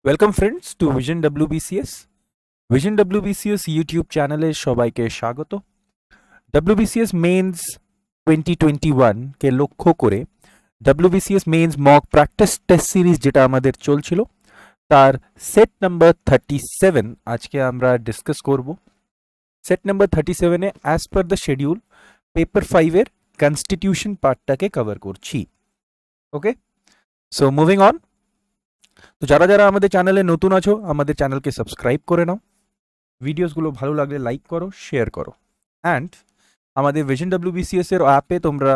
Welcome friends to vision WBCS vision WBCS YouTube চ্যানেলে সবাইকে স্বাগত। WBCS মেন্স 2021 কে লক্ষ্য করে WBCS mains mock practice test series যেটা আমাদের চলছিল তার সেট নাম্বার 37 আজকে আমরা ডিসকাস করব। Set number 37 a as per the schedule paper 5 এর কনস্টিটিউশন পার্টটাকে কভার করছি। ওকে, সো মুভিং অন। তো যারা যারা আমাদের চ্যানেলে নতুন আছো আমাদের চ্যানেলকে সাবস্ক্রাইব করে নাও, ভিডিওসগুলো ভালো লাগলে লাইক করো, শেয়ার করো, অ্যান্ড আমাদের ভিশন WBCS এর অ্যাপে তোমরা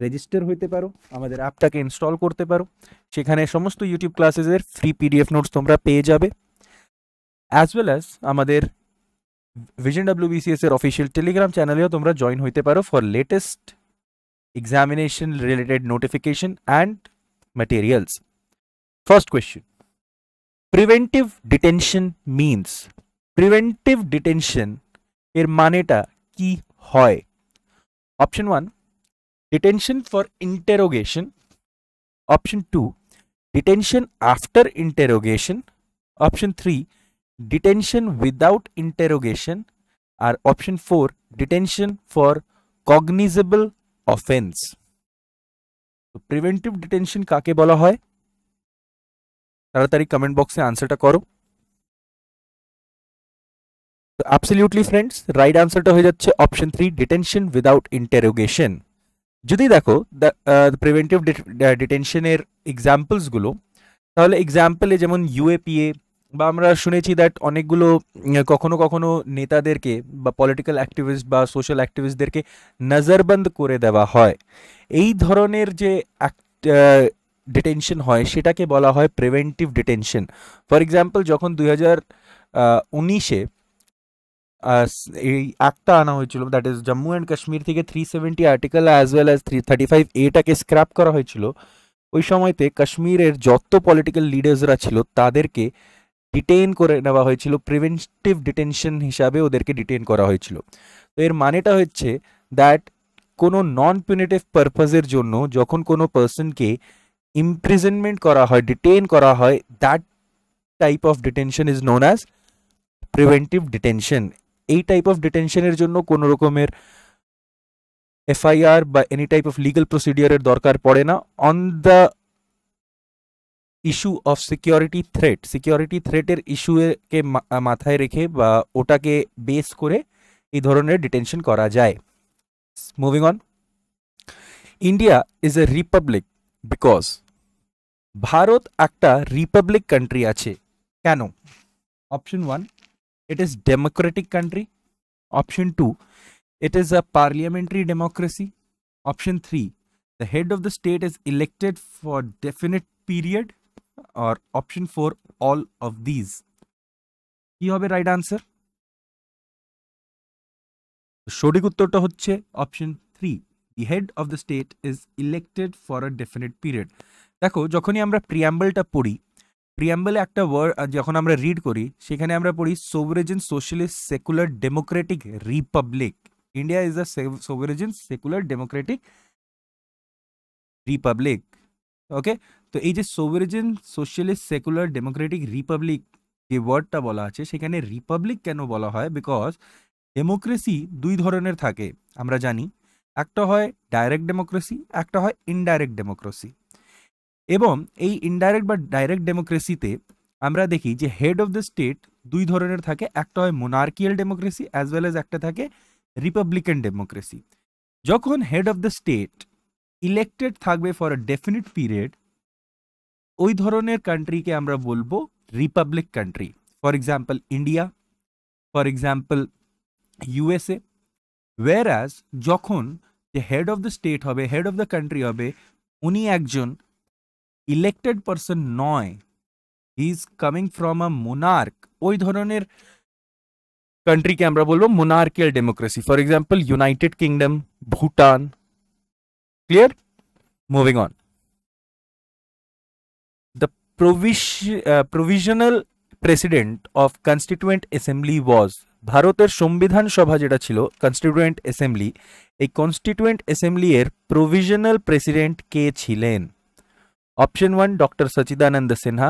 রেজিস্টার হইতে পারো, আমাদের অ্যাপটাকে ইনস্টল করতে পারো। সেখানে সমস্ত ইউটিউব ক্লাসেসের ফ্রি PDF নোটস তোমরা পেয়ে যাবে, অ্যাজ ওয়েল অ্যাজ আমাদের ভিশন WBCS এর অফিসিয়াল টেলিগ্রাম চ্যানেলেও তোমরা জয়েন হইতে পারো for latest examination related notification and materials. First question. Preventive detention means. Preventive detention এর মানেটা কি হয়? Option 1, detention for interrogation. Option 2, detention after interrogation. Option 3, detention without interrogation. R option 4, detention for cognizable offence. Preventive detention কাকে বলা হয়? তাড়াতাড়ি comment বক্সে আনসারটা করো। তো অ্যাবসলিউটলি ফ্রেন্ডস, রাইট আনসারটা হয়ে যাচ্ছে অপশন 3, ডিটেনশন উইদাউট ইন্টারোগেশন। যদি দেখো প্রিভেন্টিভ ডিটেনশনের এক্সাম্পলসগুলো, তাহলে এক্সাম্পলে যেমন UAPA বা আমরা শুনেছি দ্যাট অনেকগুলো কখনো কখনো নেতাদেরকে বা পলিটিক্যাল অ্যাক্টিভিস্ট বা সোশ্যাল অ্যাক্টিভিস্টদেরকে নজরবন্দ করে দেওয়া হয়। এই ধরনের যে ডিটেনশন হয় সেটাকে বলা হয় প্রিভেন্টিভ ডিটেনশন। ফর এক্সাম্পল, যখন 2019-এ এই অ্যাক্টটা আনা হয়েছিল, that is Jammu and Kashmir থেকে 370 article as well as 335A scrap করা হয়েছিল, ওই সময়তে কাশ্মীরের যত পলিটিক্যাল লিডার্সরা ছিল তাদেরকে ডিটেইন করে নেওয়া হয়েছিল, প্রিভেন্টিভ ডিটেনশন হিসাবে ওদেরকে ডিটেইন করা হয়েছিল। তো এর মানেটা হচ্ছে দ্যাট কোনো নন পিউনিটিভ পারপাসের জন্য যখন কোনো পার্সনকে imprisonment করা হয়, ডিটেইন করা হয়, that type of detention is known as preventive detention. এই টাইপ অফ ডিটেনশনের জন্য কোনো রকমের FIR বা এনি টাইপ অফ লিগাল প্রসিডিওরের দরকার পড়ে না। On the issue of security থ্রেটের ইস্যুকে মাথায় রেখে বা ওটাকে বেস করে এই ধরনের ডিটেনশন করা যায়। Moving on. India is a Republic because Bharat একটা রিপাবলিক কান্ট্রি আছে কেন? Option 1, it is democratic country. Option 2, it is a parliamentary democracy. Option 3, the head of the state is elected for definite period. Or option 4, all of these. কি হবে right answer? সঠিক উত্তরটা হচ্ছে option 3, the head of the state is elected for a definite period. দেখো, যখনই আমরা প্রিয়াম্বলটা পড়ি, প্রিয়াম্বলে একটা ওয়ার্ড যখন আমরা রিড করি সেখানে আমরা পড়ি sovereign socialist secular democratic republic. India is a sovereign secular democratic republic. Okay, তো এই যে sovereign socialist secular democratic republic যে ওয়ার্ডটা বলা আছে, সেখানে রিপাবলিক কেন বলা হয়? বিকজ ডেমোক্রেসি দুই ধরনের থাকে আমরা জানি, একটা হয় ডাইরেক্ট ডেমোক্রেসি, একটা হয় ইনডাইরেক্ট ডেমোক্রেসি। এবং এই ইনডাইরেক্ট বা ডাইরেক্ট ডেমোক্রেসিতে আমরা দেখি যে হেড অফ দ্য স্টেট দুই ধরনের থাকে, একটা হয় মোনার্কিয়াল ডেমোক্রেসি অ্যাজ ওয়েল অ্যাজ একটা থাকে রিপাবলিকান ডেমোক্রেসি। যখন head of the state elected থাকবে ফর আ ডেফিনিট পিরিয়ড, ওই ধরনের কান্ট্রিকে আমরা বলবো Republic country. For example India, for example USA। ওয়্যারঅ্যাজ যখন যে হেড অফ দ্য স্টেট হবে, হেড অফ দ্য কান্ট্রি হবে, উনি একজন ইলেক্টেড পারসন নয়, he is coming from a Monarch, ওই ধরনের কান্ট্রিকে আমরা বলবো মোনার্কিয়াল democracy. For example United Kingdom, Bhutan. Clear? Moving on. The provisional president of constituent assembly was, ভারতের সংবিধান সভা যেটা ছিল কনস্টিটিউয়েন্ট অ্যাসেম্বলি, এই কনস্টিটিউয়েন্ট অ্যাসেম্বলি এর প্রভিশনাল প্রেসিডেন্ট কে ছিলেন? Option 1, Dr. Sachidananda Sinha.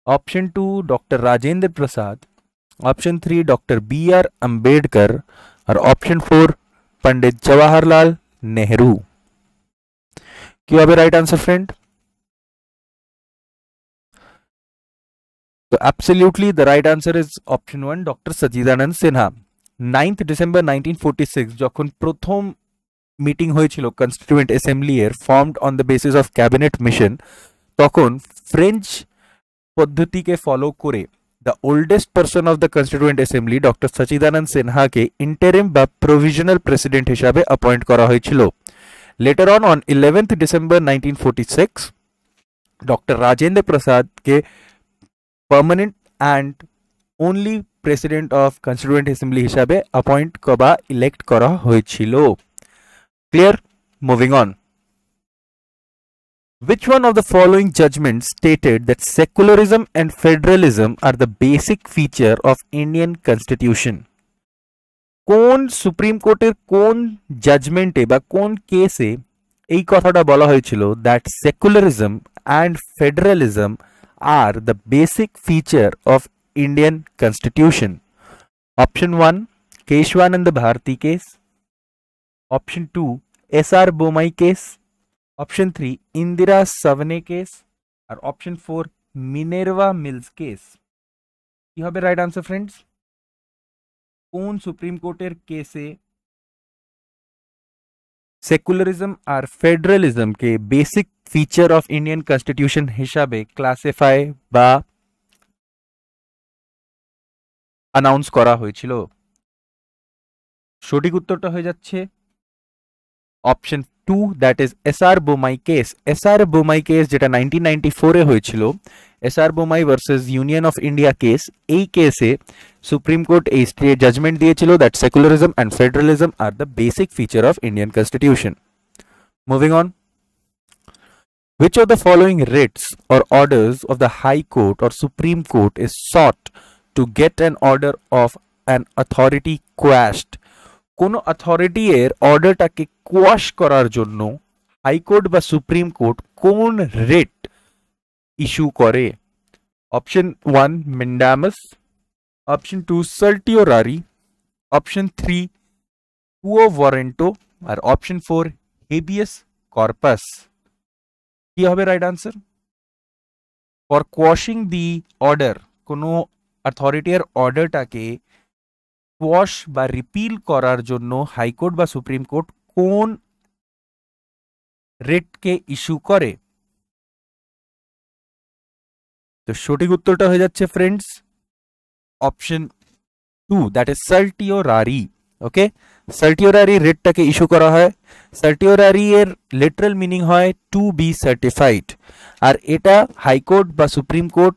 Option 2 doctor Rajendra Prasad, option 3 doctor B.R. Ambedkar और ऑप्शन 4 पंडित जवाहरलाल नेहरू। क्यों अब right answer friend? So absolutely the right answer is option 1 Dr. Sachidanand Sinha। 9th December 1946 যখন প্রথম meeting হয়েছিল কনস্টিটিউয়েন্ট অ্যাসেম্বলি এর formed on the basis of cabinet mission, তখন French পদ্ধতিকে follow করে the oldest person of the constituent assembly doctor Sachidananda সিনহাকে interim বা provisional president হিসাবে অ্যাপয়েন্ট করা হয়েছিল। Later on 11th December 1946 doctor Rajendra প্রসাদকে permanent and only president of constituent assembly হিসাবে অ্যাপয়েন্ট বা ইলেক্ট করা হয়েছিল। Clear? Moving on. Which one of the following judgments stated that secularism and federalism are the basic feature of Indian Constitution? কোন supreme কোর্টের কোন জাজমেন্টে বা কোন কেসে এই কথাটা বলা হয়েছিল that secularism and federalism are the basic feature of Indian Constitution? Option 1 Keshavananda Bharati case, option 2 S.R. Bomai case, option 3 Indira Sawhney case और option 4 Minerva Mills case। কি হবে রাইট আনসার ফ্রেন্ডস? কোন সুপ্রিম কোর্টের কেসে secularism আর federalism কে basic feature of Indian constitution হিসাবে classify বা অ্যানাউন্স করা হয়েছিল? সঠিক উত্তরটা হয়ে যাচ্ছে option 2 that is SR Bommai case. SR Bommai case যেটা 1994 এ হয়েছিল, SR Bommai versus union of India case, এই কেসে সুপ্রিম কোর্ট এই জাজমেন্ট দিয়েছিল that secularism and federalism are the basic feature of Indian constitution. Moving on. Which of the following writs or orders of the High Court or Supreme Court is sought to get an order of an authority quashed? কোন authority এর অর্ডারটাকে quash করার জন্য high court বা supreme court কোন writ issue করে? Option 1 mandamus, option 2 certiorari, option 3 quo warranto আর option 4 habeas corpus. কি হবে right answer? For quashing the order, কোনো অথরিটির অর্ডারটাকে কোয়াশ বা রিপিল করার জন্য হাইকোর্ট বা সুপ্রিম কোর্ট কোন রিটকে ইস্যু করে? তো সঠিক উত্তরটা হয়ে যাচ্ছে friends option 2 that is certiorari. Okay, certiorari রিটটাকে ইস্যু করা হয়। সার্টিওরারি এর লিটারাল মিনিং হয় টু বি সার্টিফাইড, আর এটা হাইকোর্ট বা সুপ্রিম কোর্ট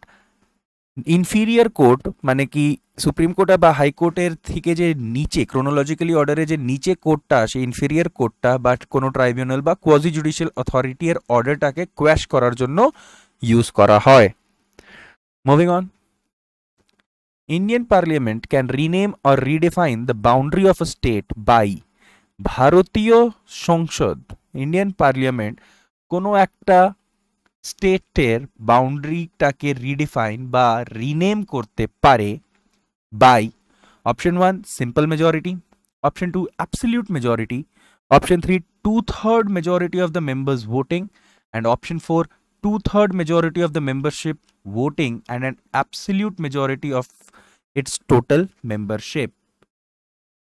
ইনফিরিয়ার কোর্ট মানে কি সুপ্রিম কোর্ট বা হাইকোর্টের থেকে যে নিচে ক্রোনোলজিক্যালি অর্ডারে যে নিচে কোর্টটা আসে ইনফিরিয়ার কোর্টটা বা কোনো ট্রাইব্যুনাল বা কোয়াজি জুডিশিয়াল অথরিটি এর অর্ডারটাকে কোয়াশ করার জন্য ইউজ করা হয়। Moving on. Indian Parliament can rename or redefine the boundary of a state by ভারতীয় সংসদ, ইন্ডিয়ান পার্লামেন্ট কোনো একটা স্টেটের বাউন্ডারিটাকে রিডিফাইন বা রিনেম করতে পারে by option 1 simple majority, option 2 absolute majority, option 3 2/3 majority of the members voting and option 4 2/3 majority of the membership voting and an absolute majority of its total membership।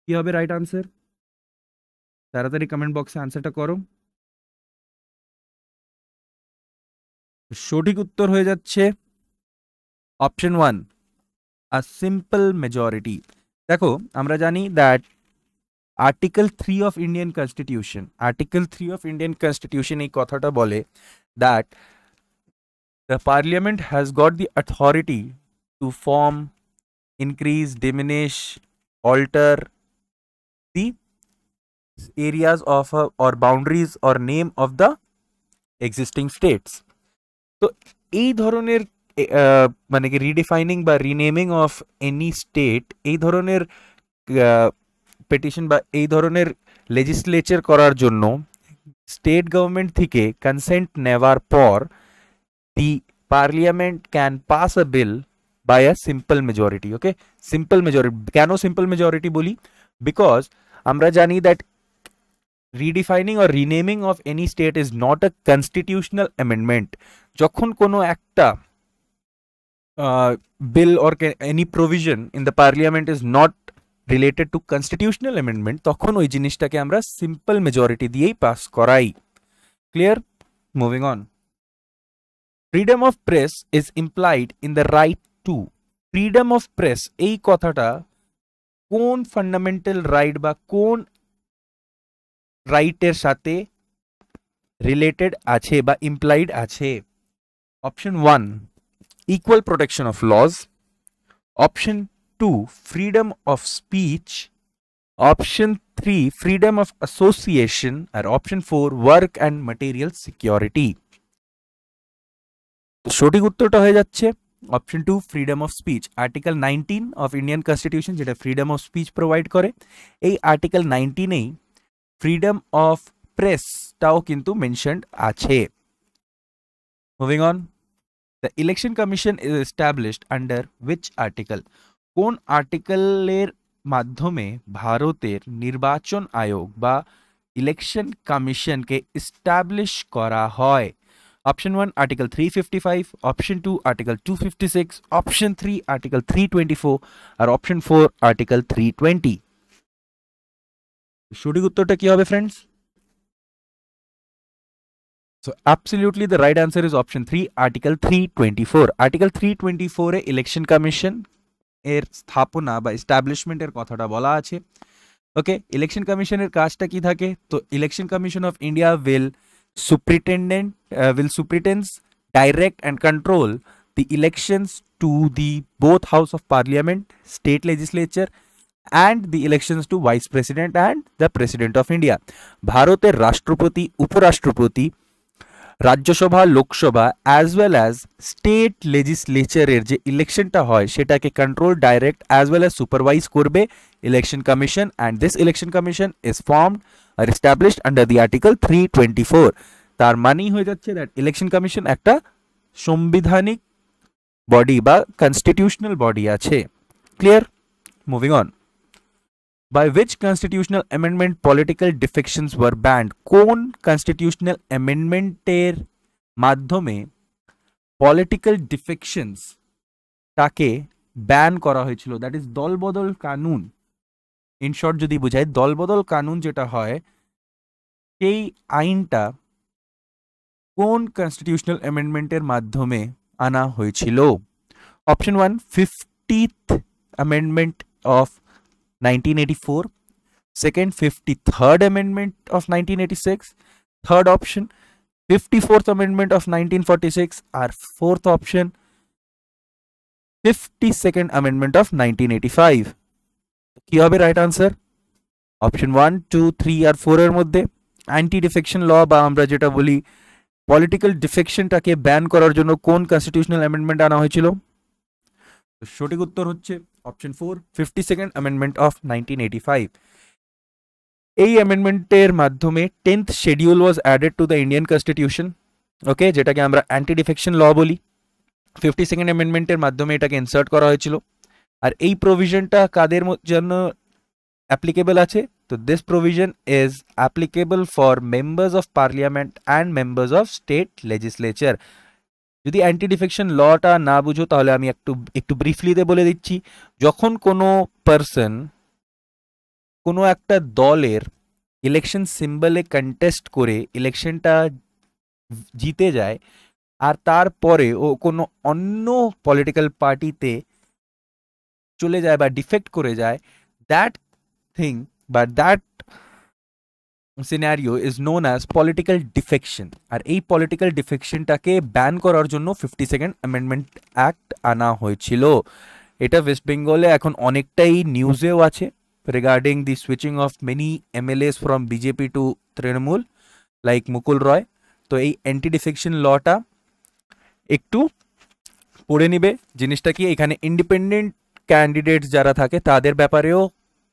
কি হবে right answer? তাড়াতাড়ি comment বক্সে আনসারটা করো। সঠিক উত্তর হয়ে যাচ্ছে অপশন 1 আ সিম্পল মেজরিটি। দেখো আমরা জানি that article 3 of Indian constitution, article 3 of Indian constitution এই কথাটা বলে that the parliament has got the authority to form, increase, diminish, alter the areas of or boundaries or name of the existing states। তো এই ধরনের মানে কি রিডিফাইনিং বা renaming of any state, এই ধরনের পেটিশন বা এই ধরনের লেজিসলেচার করার জন্য স্টেট গভর্নমেন্ট থেকে কনসেন্ট নেওয়ার পর the parliament can pass a bill by a simple majority. Okay, simple majority. কেন সিম্পল মেজরিটি বলি? বিকজ আমরা জানি that redefining or renaming of any state is not a constitutional amendment. যখন কোনো একটা bill or any provision in the parliament is not related to constitutional amendment, তখন ওই জিনিসটাকে আমরা সিম্পল মেজরিটি দিয়েই পাস করাই। Clear? Moving on. Freedom of press is implied in the right two. Freedom of press, এই কথাটা কোন fundamental right বা কোন রাইটের সাথে রিলেটেড আছে বা ইমপ্লাইড আছে? Option 1 equal protection of laws, option 2 freedom of speech, option 3 freedom of association, আর option 4 work and material security। তো সঠিক উত্তরটা হয়ে যাচ্ছে option 2 freedom of speech. Article 19 of Indian constitution যেটা ফ্রিডম অফ স্পিচ প্রোভাইড করে, এই আর্টিকেল 19এই ফ্রিডম অফ প্রেসটাও কিন্তু মেনশনড আছে। Moving on. The election commission is established under which article? কোন আর্টিকেলের মাধ্যমে ভারতের নির্বাচন আয়োগ বা ইলেকশন কমিশনকে এস্টাবলিশ করা হয়? Option 1 article 355, option 2 article 256, option 3 article 324 আর অপশন 4 আর্টিকেল 320। সঠিক উত্তরটা কি হবে friends? So absolutely the right answer is option 3 article 324। article 324 A election commission এর স্থাপনা বা এস্টাবলিশমেন্টের কথাটা বলা আছে। ওকে, ইলেকশন কমিশনের কাজটা কি থাকে? তো election commission of India will superintend, direct and control the elections to the both house of parliament, state legislature and the elections to vice president and the president of India। ভারতের রাষ্ট্রপতি, উপরাষ্ট্রপতি, Rajya Sabha, Lok Sabha as well as state লেজিসলেচারের যে ইলেকশনটা হয় সেটাকে control, direct as well as supervise করবে election commission, and this election commission is formed আর এস্টাবলিশড আন্ডার দি আর্টিকেল 324। তার মানেই হয়ে যাচ্ছে দ্যাট ইলেকশন কমিশন একটা সাংবিধানিক বডি বা কনস্টিটিউশনাল বডি আছে। Clear? Moving on. By which constitutional amendment political defections were banned? কোন constitutional amendment এর মাধ্যমে political defections তাকে ব্যান করা হয়েছিল? দ্যাট ইজ দলবদল কানুন। ইন শর্ট যদি বোঝায়, দলবদল কানুন যেটা হয় সেই আইনটা কোন কনস্টিটিউশনাল অ্যামেন্ডমেন্টের মাধ্যমে আনা হয়েছিল? Option 1 50th amendment of 1984, second 53rd amendment of 1986, third option 54th amendment of 1946 আর fourth option 52nd amendment of 1985। কি হবে রাইট আনসার? অপশন 1 2 3 আর 4 এর মধ্যে অ্যান্টি ডিফেকশন ল বা আমরা যেটা বলি পলিটিক্যাল ডিফেকশনটাকে ব্যান করার জন্য কোন কনস্টিটিউশনাল অ্যামেন্ডমেন্ট আনা হয়েছিল? সঠিক উত্তর হচ্ছে অপশন 4 52nd amendment of 1985। এই অ্যামেন্ডমেন্টের মাধ্যমে 10th schedule was added to the Indian Constitution, ওকে, যেটাকে আমরা অ্যান্টি ডিফেকশন ল বলি। 52nd amendmentের মাধ্যমে এটাকে ইনসার্ট করা হয়েছিল। আর এই প্রভিশনটা কাদের জন্য অ্যাপ্লিকেবল আছে? তো this provision is applicable for members of parliament and members of state legislature. যদি অ্যান্টি ডিফেকশন লটা না বুঝো তাহলে আমি একটু ব্রিফলিতে বলে দিচ্ছি। যখন কোনো পারসন কোনো একটা দলের ইলেকশন সিম্বলে কন্টেস্ট করে ইলেকশনটা জিতে যায় আর তারপরে ও কোনো অন্য পলিটিক্যাল পার্টিতে চলে যায় বা ডিফেক্ট করে যায়, দ্যাট থিং বা that scenario is known as political defection. আর এই পলিটিক্যাল ডিফেকশনটাকে ব্যান করার জন্য 52nd অ্যামেন্ডমেন্ট অ্যাক্ট আনা হয়েছিল। এটা ওয়েস্ট বেঙ্গলে এখন অনেকটাই নিউজেও আছে regarding the switching of many MLAs from BJP to Trinamool like Mukul Roy. তো এই অ্যান্টি ডিফেকশন লটা একটু পড়ে নিবে। জিনিসটা কি, এখানে ইন্ডিপেন্ডেন্ট ক্যান্ডিডেটস যারা থাকে তাদের ব্যাপারেও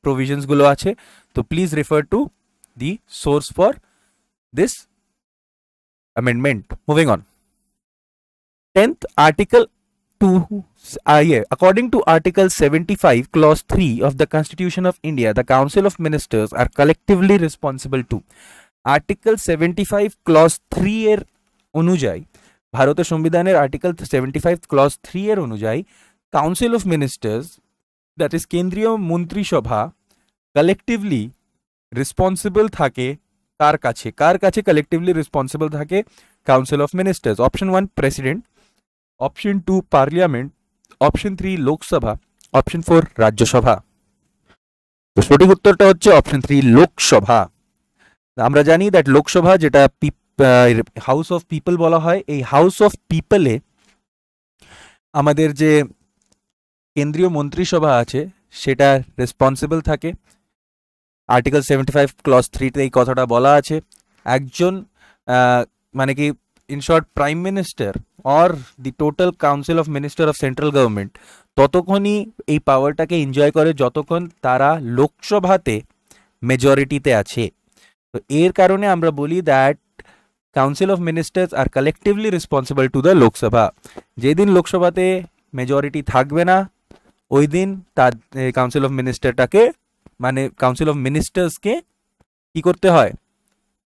প্রভিশনসগুলো আছে। তো please refer to the source for this amendment. Moving on. 10th article according to Article 75 Clause 3 of the Constitution of India, the Council of Ministers are collectively responsible to Article 75 Clause 3 এর অনুযায়ী ভারতের সংবিধানের Article 75 Clause 3 এর অনুযায়ী Council of Ministers, that is কেন্দ্রীয় মন্ত্রিসভা, collectively responsible থাকে কার কাছে collectively responsible থাকে Council of Ministers. Option 1 President, Option 2 Parliament, Option 3 Lok Sabha, Option 4 Rajya Sabha. তো সঠিক উত্তরটা হচ্ছে Option 3 লোক সভা। আমরা জানি দ্যাট লোকসভা যেটা হাউস অফ পিপল বলা হয়, এই হাউস অফ পিপলে আমাদের যে কেন্দ্রীয় মন্ত্রিসভা আছে সেটা রেসপন্সিবল থাকে। আর্টিকেল 75 ক্লজ 3 তে এই কথাটা বলা আছে। একজন মানে কি in short prime minister or the total council of minister of central government ততক্ষণই এই পাওয়ারটাকে এনজয় করে যতক্ষণ তারা লোকসভাতে মেজরিটিতে আছে। তো এর কারণে আমরা বলি that council of ministers are collectively responsible to the Lok Sabha. যেদিন লোকসভাতে মেজরিটি থাকবে না ওই দিন তার কাউন্সিল অফ মিনিস্টারটাকে মানে কাউন্সিল অফ মিনিস্টার্সকে কি করতে হয়,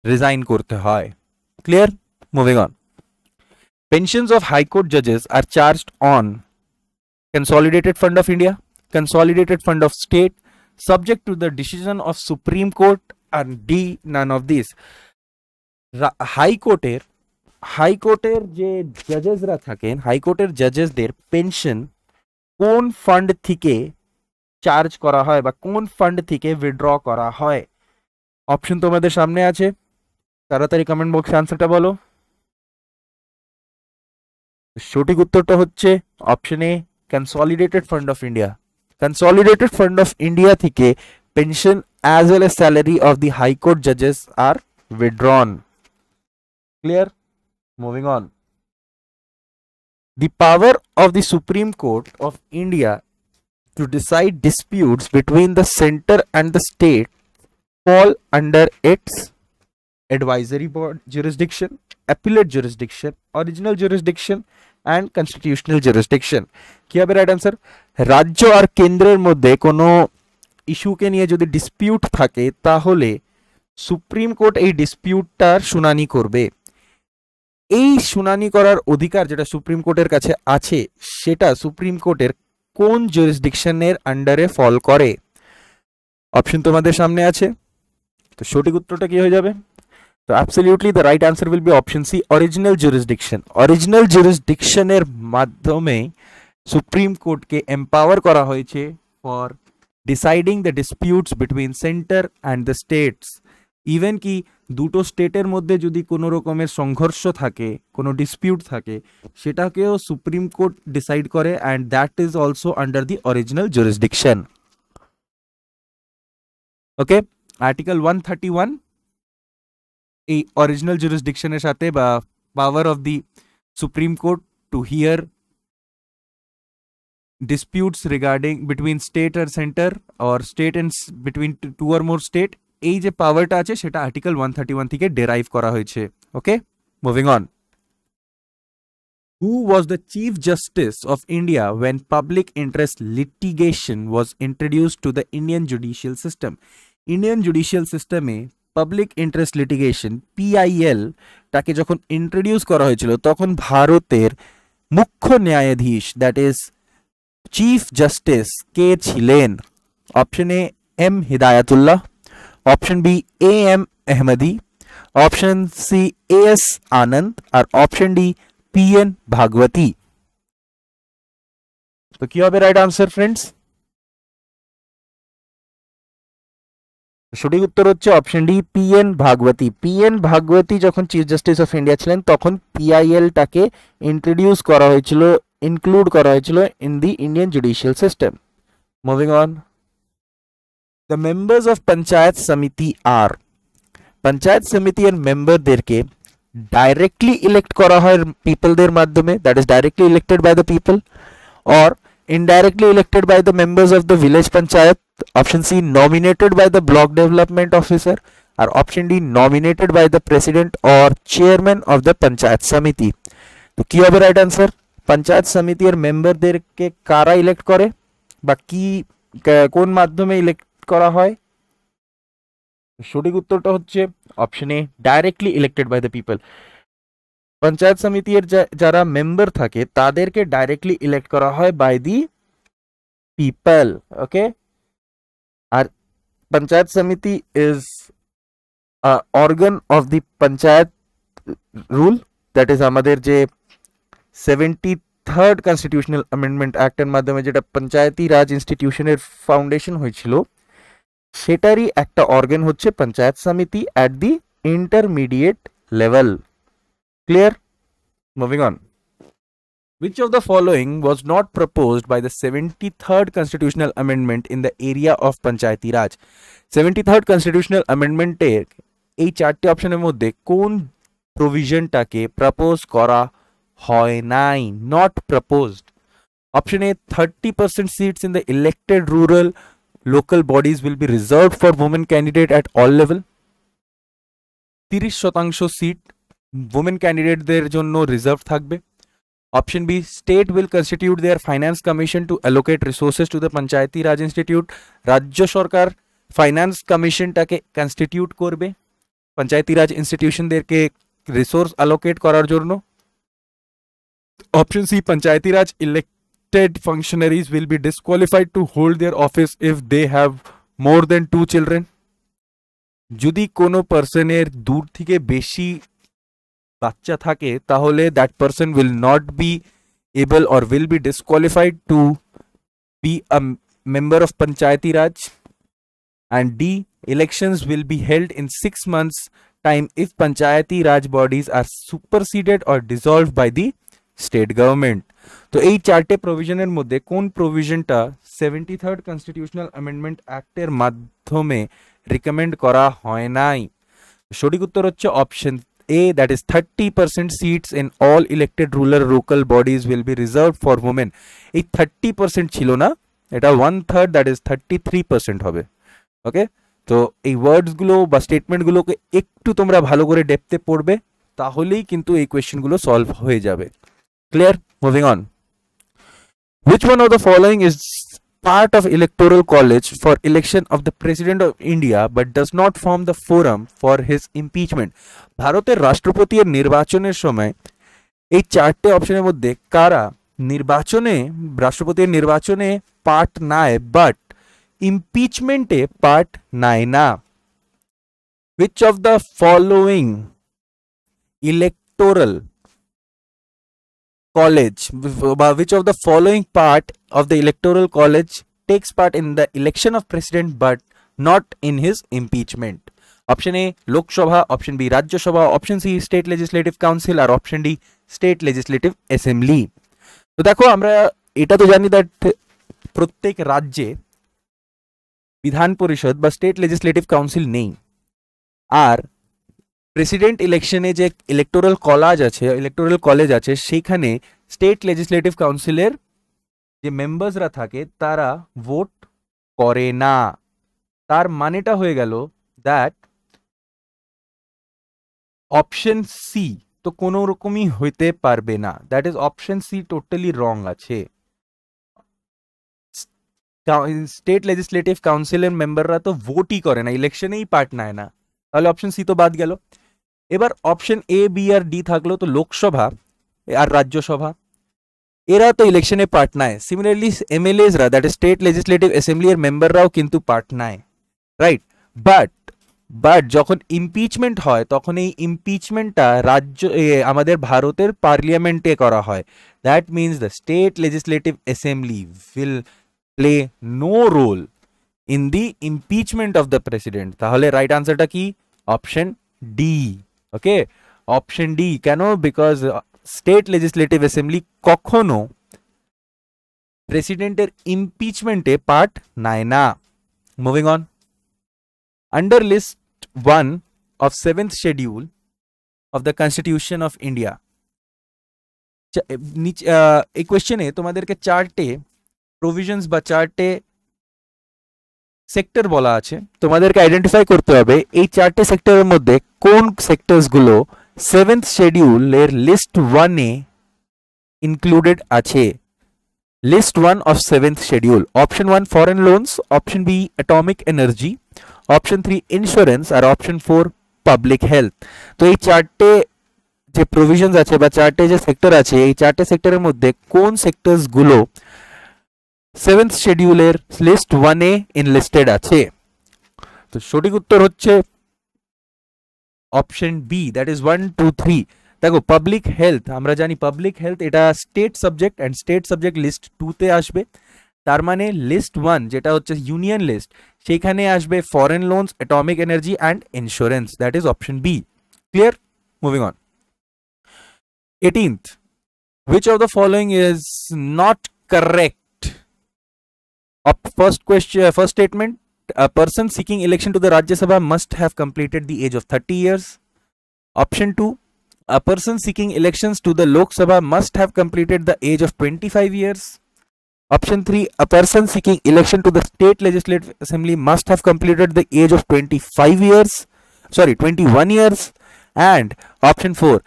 রিজাইন করতে হয়। Clear? Moving on. Pensions of High Court judges are charged on Consolidated Fund of India, Consolidated Fund of State, subject to the decision of Supreme Court, and D none of these. হাইকোর্টের যে জাজেসরা থাকেন, হাইকোর্টের জাজেসদের pension কোন fund থেকে charge করা হয় বা কোন ফান্ড থেকে উইথড্র করা হয়? অপশন তোমাদের সামনে আছে, তাড়াতাড়ি কমেন্ট বক্সে আনসারটা বলো। সঠিক উত্তরটা হচ্ছে option A consolidated fund of India. Consolidated fund of India থেকে pension as well as salary of the High Court judges are withdrawn. Clear? Moving on. The power of the Supreme Court of India to decide disputes between the center and the state fall under its advisory board jurisdiction, appellate jurisdiction, original jurisdiction and constitutional jurisdiction. কি হবে right answer? রাজ্য আর কেন্দ্রের মধ্যে কোনো ইস্যুকে নিয়ে যদি dispute থাকে তাহলে সুপ্রিম কোর্ট এই ডিসপিউটটার শুনানি করবে। এই শুনানি করার অধিকার যেটা সুপ্রিম কোর্টের কাছে আছে সেটা সুপ্রিম কোর্টের কোন জুরিসডিকশনের আন্ডারে ফল করে? অপশন তোমাদের সামনে আছে। তো সঠিক উত্তরটা কি হয়ে যাবে? তো absolutely the right answer will be option C original jurisdiction. Original জুরিসডিকশনের মাধ্যমে সুপ্রিম কোর্টকে এম্পাওয়ার করা হয়েছে for deciding the disputes between centre and the states. Even কি দুটো স্টেটের মধ্যে যদি কোনো রকমের সংঘর্ষ থাকে, কোনো ডিসপিউট থাকে, সেটাকেও সুপ্রিম কোর্ট ডিসাইড করে and that is also under the original jurisdiction. Okay, article 131 এই অরিজিনাল জুরিসডিকশনের সাথে বা power of the supreme court two here disputes regarding between state or center or state and between two or more state, এই যে পাওয়ারটা আছে সেটা article 131 থেকে derive করা হয়েছে। Okay, moving on. Who was the Chief Justice of India when public interest litigation was introduced to the Indian Judicial System? Indian Judicial System a public interest litigation PIL টাকে যখন introduce করা হয়েছিল তখন ভারতের মুখ্য ন্যায়াধীশ দ্যাট ইজ চিফ জাস্টিস কে ছিলেন? Option A M Hidayatullah, option B AM Ahmadi, option C AS Anand আর অপশন ডি PN ভাগবতী। তো কি হবে রাইট আনসার ফ্রেন্ডস? সঠিক উত্তর হচ্ছে option D PN Bhagwati. PN Bhagwati যখন চিফ জাস্টিস অফ ইন্ডিয়া ছিলেন তখন PIL টাকে ইন্ট্রোডিউস করা হয়েছিল, ইনক্লুড করা হয়েছিল in the Indian judicial system. Moving on. The members of panchayat সমিতি আর, পঞ্চায়েত সমিতির মেম্বারদেরকে ডাইরেক্টলি ইলেক্ট করা হয় পিপলদের মাধ্যমে, that is directly elected by the people, or indirectly elected by the members of the village panchayat, option C nominated by the block development officer, or option D nominated by the president or chairman of the panchayat samiti. তো কি হবে right answer? Panchayat সমিতির মেম্বারদেরকে কারা elect করে বা কি কোন মাধ্যমে ইলেক্ট করা হয়? সঠিক উত্তরটা হচ্ছে option A, directly elected by the people. Panchayat সমিতির যারা মেম্বার থাকে তাদেরকে ডাইরেক্টলি ইলেক্ট করা হয় বাই দি পিপল। ওকে, আর panchayat samiti is organ of the panchayat rule, that is আমাদের যে 73rd কনস্টিটিউশনাল অ্যামেন্ডমেন্ট অ্যাক্টের মাধ্যমে যেটা পঞ্চায়েতি রাজ ইনস্টিটিউশনের ফাউন্ডেশন হয়েছিল, সেটারই একটা অর্গান হচ্ছে পঞ্চায়েত সমিতি at the intermediate level. Clear? Moving on. Which of the following was not proposed by the 73rd constitutional amendment in the area of Panchayati Raj? 73rd constitutional amendment এর এই চারটি অপশনের মধ্যে কোন প্রভিশনটাকে প্রপোজ করা হয় নাই? Not proposed. Option A, 30% seats in the elected rural local bodies will be reserved for women candidate at all level. 30% seat women ক্যান্ডিডেটদের জন্য রিজার্ভ থাকবে। Option B, state will constitute their finance commission to allocate resources to the Panchayati Raj Institute. রাজ্য সরকার finance কমিশনটাকে constitute করবে পঞ্চায়েতি রাজ ইনস্টিটিউশনদেরকে resource allocate করার জন্য। Option C, Panchayati Raj elected functionaries will be disqualified to hold their office if they have more than 2 children. যদি কোনো পার্সনের দূর থেকে বেশি বাচ্চা থাকে তাহলে that person will not be able or will be disqualified to be a member of Panchayati Raj. And D, elections will be held in 6 months time if Panchayati Raj bodies are superseded or dissolved by the state government. তো এই চারটে প্রভিশনের মধ্যে কোন প্রভিশনটা 73rd constitutional amendment অ্যাক্টের মাধ্যমে recommend করা হয় নাই? সঠিক উত্তর হচ্ছে option A, that is 30% seats in all elected rural local bodies will be reserved for women. এই 30% ছিল না, এটা 1/3, that is 33% হবে। ওকে, তো এই ওয়ার্ডসগুলো বা স্টেটমেন্টগুলোকে একটু তোমরা ভালো করে ডেপথে পড়বে, তাহলেই কিন্তু এই কোয়েশ্চেনগুলো সলভ হয়ে যাবে। Clear? Moving on. Which one of the following is part of Electoral College for election of the President of India but does not form the forum for his impeachment? ভারতের রাষ্ট্রপতির নির্বাচনের সময় এই চারটে অপশনের মধ্যে কারা রাষ্ট্রপতির নির্বাচনে পার্ট নেয় বাট ইমপিচমেন্টে পার্ট নেয় না? Which of the following electoral college, which of the following part of the Electoral College takes part in the election of president but not in his impeachment? Option A, Lok Sabha, option B, Rajya Sabha, option C, State Legislative Council, or option D, State Legislative Assembly. তো দেখো, আমরা এটা তো জানি that প্রত্যেক রাজ্যে বিধান পরিষদ বা স্টেট লেজিসলেটিভ কাউন্সিল নেই, আর প্রেসিডেন্ট ইলেকশনে যে ইলেকটোরাল কলেজ আছে সেখানে স্টেট লেজিসলেটিভ কাউন্সিলের যে মেম্বার্সরা থাকে তারা ভোট করে না। তার মানেটা হয়ে গেল দ্যাট অপশন সি তো কোনো রকমই হইতে পারবে না, that is option C totally wrong আছে। স্টেট লেজিসলেটিভ কাউন্সিলের মেম্বাররা তো ভোটই করে না, ইলেকশনেই পার্ট নেয় না, তাহলে অপশন সি তো বাদ গেল। এবার অপশন এ, বি আর ডি থাকলো, তো লোকসভা আর রাজ্যসভা এরা তো ইলেকশনে পার্ট নেয়। সিমিলারলি এমএলএসরা, that is state legislative assembly এর মেম্বাররাও কিন্তু পার্ট নেয়, রাইট? বাট যখন ইমপিচমেন্ট হয় তখন এই ইমপিচমেন্টটা আমাদের ভারতের পার্লিয়ামেন্টে করা হয়। That means the state legislative assembly will play no role in the impeachment of the president. তাহলে রাইট আনসারটা কি? Option D. Okay, option D. কেন? বিকজ স্টেট লেজিসলেটিভ অ্যাসেম্বলি কখনো প্রেসিডেন্টের ইমপিচমেন্টে পার্ট নেয় না। Moving on. Under list 1 of 7th schedule of the Constitution of India, এই কোয়েশ্চেনে তোমাদেরকে চারটে প্রভিশনস বা চারটে সেক্টর বলা আছে, তোমাদেরকে আইডেন্টিফাই করতে হবে এই চারটে সেক্টরের মধ্যে কোন সেক্টরসগুলো 7th শিডিউলের লিস্ট 1-এ ইনক্লুডেড আছে? List 1 of 7th schedule. Option 1 foreign loans, option B atomic energy, option 3 insurance আর অপশন 4 পাবলিক হেলথ। তো এই চারটে যে প্রভিশনস আছে বা চারটে যে সেক্টর আছে, এই চারটে সেক্টরের মধ্যে কোন সেক্টরস গুলো 7th শিডিউলের লিস্ট 1 এ ইনলিস্টেড আছে? তো সঠিক উত্তর হচ্ছে অপশন বি, দ্যাট ইজ 1 2 3। দেখো পাবলিক হেলথ, আমরা জানি পাবলিক হেলথ এটা state subject, and state subject list 2 তে আসবে। তার মানে লিস্ট 1 যেটা হচ্ছে ইউনিয়ন লিস্ট, সেখানে আসবে foreign loans, atomic energy and insurance, that is option B. Clear? Moving on. 18th, which of the following is not correct? First question, first statement, a person seeking election to the Rajya Sabha must have completed the age of 30 years. Option 2, a person seeking elections to the Lok Sabha must have completed the age of 25 years. Option 3, a person seeking election to the State Legislative Assembly must have completed the age of 21 years. And option 4,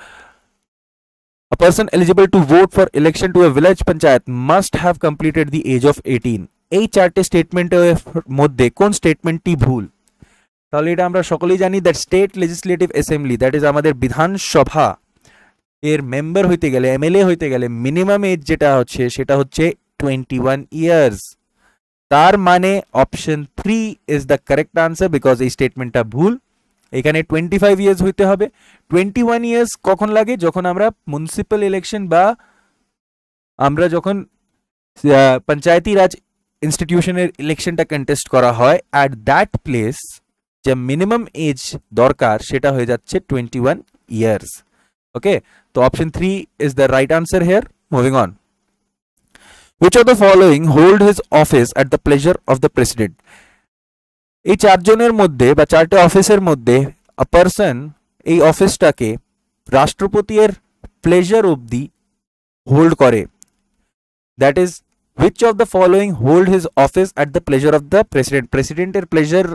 a person eligible to vote for election to a village panchayat must have completed the age of 18. এই চারটে স্টেটমেন্টের মধ্যে কোন স্টেটমেন্টটি ভুল? তাহলে এটা আমরা সকলেই জানি that state legislative assembly, that is আমাদের বিধানসভা এর মেম্বার হইতে গেলে, এমএলএ হইতে গেলে মিনিমাম এজ যেটা হচ্ছে সেটা হচ্ছে 21 ইয়ার্স। তার মানে option 3 is the correct answer, because এই স্টেটমেন্টটা ভুল। এখানে 25 ইয়ার্স হইতে হবে। 21 ইয়ার্স কখন লাগে? যখন আমরা মিউনিসিপ্যাল ইলেকশন বা আমরা যখন পঞ্চায়েতি রাজ ইনস্টিটিউশনের ইলেকশনটা কন্টেস্ট করা হয়, অ্যাট দ্যাট প্লেস যে মিনিমাম এজ দরকার সেটা হয়ে যাচ্ছে 21 ইয়ার্স। ওকে, তো option 3 is the right answer here. Moving on. Which of the following hold his office at the pleasure of the president? এই চারজনের মধ্যে বা চারটে অফিসের মধ্যে আ পারসন এই অফিসটাকে রাষ্ট্রপতির প্লেজার অবধি হোল্ড করে। That is which of the following hold his office at the pleasure of the president? প্রেসিডেন্টের প্লেজার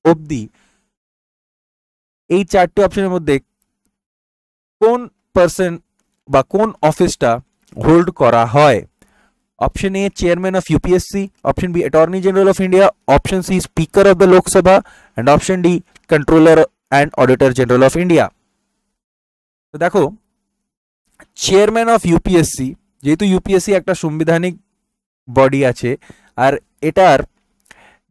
অবধি এই চারটে অপশনের মধ্যে কোন পারসন বা কোন অফিসটা হোল্ড করা হয়? Option A, Chairman of UPSC, Option B, Attorney General of India, Option C, Speaker of the Lok Sabha, and Option D, Controller and Auditor-General of India. তো দেখো, চেয়ারম্যান অফ ইউপিএসসি, যেহেতু UPSC একটা সাংবিধানিক body আছে আর এটার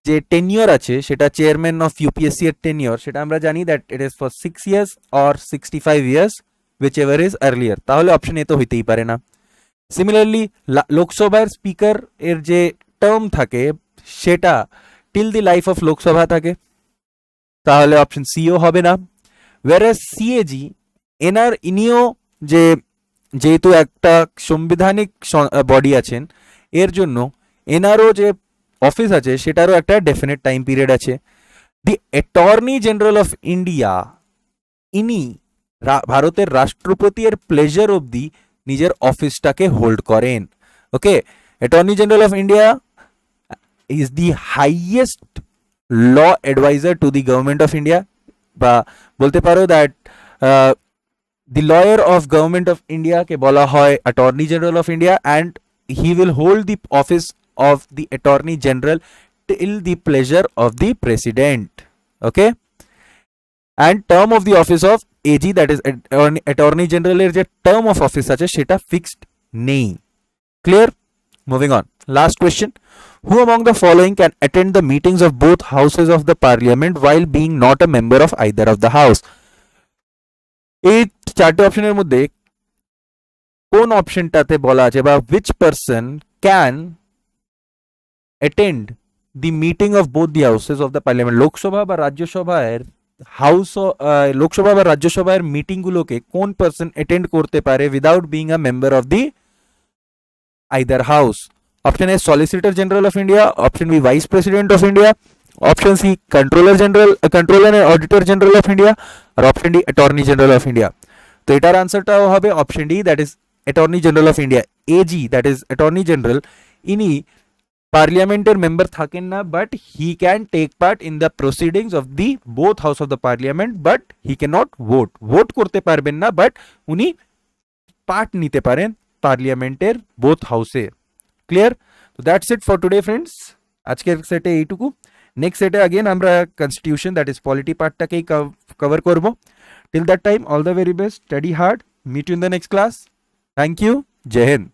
যে tenure আছে সেটা চেয়ারম্যান অফ ইউপিএসসি এর টেনিওর, সেটা আমরা জানি that it is for 6 years or 65 years, which ever is earlier. তাহলে অপশন এ তো হইতেই পারে না। সিমিলারলি লোকসভার স্পিকার এর যে টার্ম থাকে সেটা till the life of Lok Sabha থাকে, তাহলে অপশন সিও হবে না। ওয়ারাস সিএজি ইনিও যে যেহেতু একটা সাংবিধানিক বডি আছেন, এর জন্য এনারও যে অফিস আছে সেটারও একটা ডেফিনেট টাইম পিরিয়ড আছে। The attorney general of India, ইনি ভারতের রাষ্ট্রপতির প্লেজার অবধি নিজের অফিসটাকে হোল্ড করেন। Okay, attorney general of India is the highest law adviser to the government of India, বা বলতে পারো that the lawyer of government of India কে বলা হয় attorney general of India, and he will hold the office of the Attorney General till the pleasure of the President. Okay, and term of the office of AG, that is Attorney General এর যে term of office আছে সেটা fixed নেই। Clear? Moving on. Last question. Who among the following can attend the meetings of both houses of the parliament while being not a member of either of the house? এই চারটে অপশনের মধ্যে কোন অপশনটাতে বলা আছে বা which person can attend the meeting of both the houses of the parliament? Lok Sabha বা রাজ্যসভার হাউস, লোকসভা বা রাজ্যসভার মিটিং গুলোকে কোন পারসন অ্যাটেন্ড করতে পারে without being a member of the either house? Option A solicitor general of India, option B vice president of India, option C controller and auditor general of India, আর option D attorney general of India. তো এটার আনসারটাও হবে option D, that is attorney general of India. AG, that is attorney general, ইনি পার্লিয়ামেন্টের member থাকেন না, but he can take part in the proceedings of the both house of the parliament, vote করতে পারবেন না, বাট উনি part নিতে পারেন পার্লিয়ামেন্টের বোথ হাউসে। ক্লিয়ার? তো that's it for today friends. আজকের সেটে এইটুকু। নেক্সট সেটে আগেন আমরা কনস্টিটিউশন দ্যাট ইজ পলিটি পার্টটাকেই কভার করব। Till that time all the very best, study hard, meet you in the next class. Thank you, Jai Hind.